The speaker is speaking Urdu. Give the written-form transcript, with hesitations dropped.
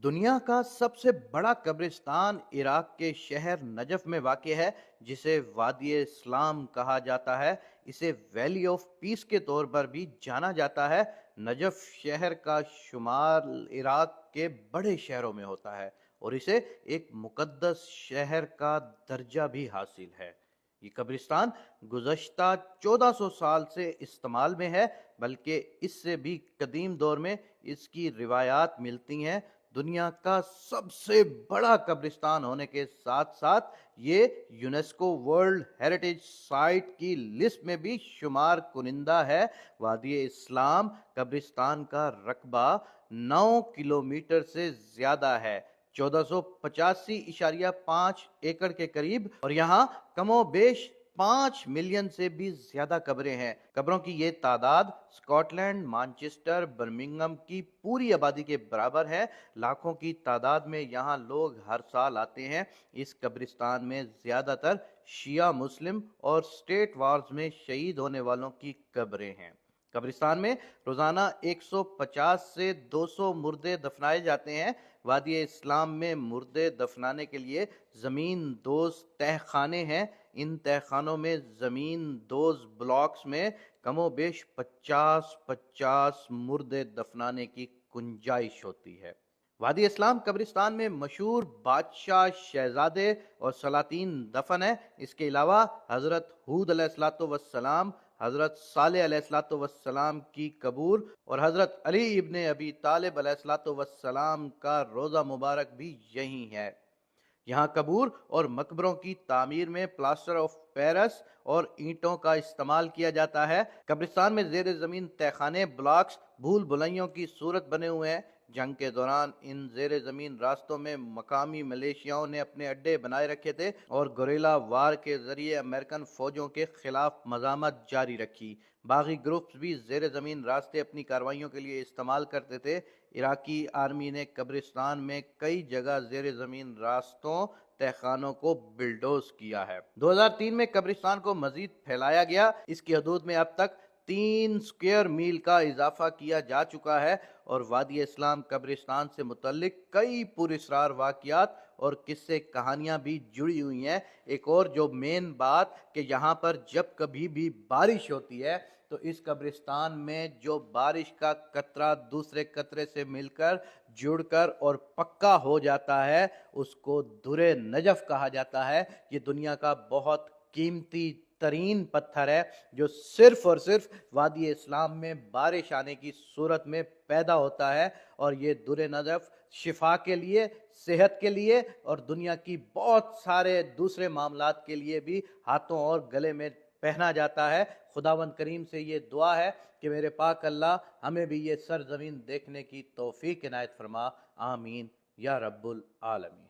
دنیا کا سب سے بڑا قبرستان عراق کے شہر نجف میں واقع ہے، جسے وادی اسلام کہا جاتا ہے۔ اسے ویلی آف پیس کے طور پر بھی جانا جاتا ہے۔ نجف شہر کا شمار عراق کے بڑے شہروں میں ہوتا ہے اور اسے ایک مقدس شہر کا درجہ بھی حاصل ہے۔ یہ قبرستان گزشتہ 1400 سال سے استعمال میں ہے، بلکہ اس سے بھی قدیم دور میں اس کی روایات ملتی ہیں۔ دنیا کا سب سے بڑا قبرستان ہونے کے ساتھ ساتھ یہ یونیسکو ورلڈ ہیریٹیج سائٹ کی لسٹ میں بھی شمار کنندہ ہے۔ وادی اسلام قبرستان کا رقبہ 9 کلومیٹر سے زیادہ ہے، 1485.5 ایکڑ کے قریب، اور یہاں کم و بیش 5 ملین سے بھی زیادہ قبریں ہیں۔ قبروں کی یہ تعداد سکاٹ لینڈ، مانچسٹر، برمنگھم کی پوری آبادی کے برابر ہے۔ لاکھوں کی تعداد میں یہاں لوگ ہر سال آتے ہیں۔ اس قبرستان میں زیادہ تر شیعہ مسلم اور سٹیٹ وارز میں شہید ہونے والوں کی قبریں ہیں۔ قبرستان میں روزانہ 150 سے 200 مردے دفنائے جاتے ہیں۔ وادی اسلام میں مردے دفنانے کے لیے زمین دوز تہ خانے ہیں۔ ان تہ خانوں میں زمین دوز بلاکس میں کم و بیش 50 مردے دفنانے کی گنجائش ہوتی ہے۔ وادی اسلام قبرستان میں مشہور بادشاہ، شہزادے اور سلاطین دفن ہیں۔ اس کے علاوہ حضرت ہود علیہ السلام، حضرت صالح علیہ السلام کی قبور اور حضرت علی ابن ابی طالب علیہ السلام کا روضہ مبارک بھی یہی ہے۔ یہاں قبور اور مقبروں کی تعمیر میں پلاسٹر آف پیرس اور اینٹوں کا استعمال کیا جاتا ہے۔ قبرستان میں زیر زمین تہ خانے، بلاکس بھول بھلائیوں کی صورت بنے ہوئے ہیں۔ جنگ کے دوران ان زیر زمین راستوں میں مقامی ملیشیاؤں نے اپنے اڈے بنائے رکھے تھے اور گوریلا وار کے ذریعے امریکن فوجوں کے خلاف مزاحمت جاری رکھی۔ باغی گروپس بھی زیر زمین راستے اپنی کارروائیوں کے لیے استعمال کرتے تھے۔ عراقی آرمی نے قبرستان میں کئی جگہ زیر زمین راستوں، تہ خانوں کو بلڈوز کیا ہے۔ 2003 میں قبرستان کو مزید پھیلایا گیا۔ اس کی حدود میں اب تک 3 اسکوائر میل کا اضافہ کیا جا چکا ہے اور وادی اسلام قبرستان سے متعلق کئی پراسرار واقعات اور قصے کہانیاں بھی جڑی ہوئی ہیں۔ ایک اور جو مین بات کہ یہاں پر جب کبھی بھی بارش ہوتی ہے تو اس قبرستان میں جو بارش کا قطرہ دوسرے قطرے سے مل کر جڑ کر اور پکا ہو جاتا ہے، اس کو در نجف کہا جاتا ہے۔ یہ دنیا کا بہت قیمتی ترین پتھر ہے جو صرف اور صرف وادی اسلام میں بارش آنے کی صورت میں پیدا ہوتا ہے، اور یہ در نجف شفا کے لیے، صحت کے لیے اور دنیا کی بہت سارے دوسرے معاملات کے لیے بھی ہاتھوں اور گلے میں پہنا جاتا ہے۔ خداوند کریم سے یہ دعا ہے کہ میرے پاک اللہ ہمیں بھی یہ سرزمین دیکھنے کی توفیق عنایت فرما۔ آمین یا رب العالمین۔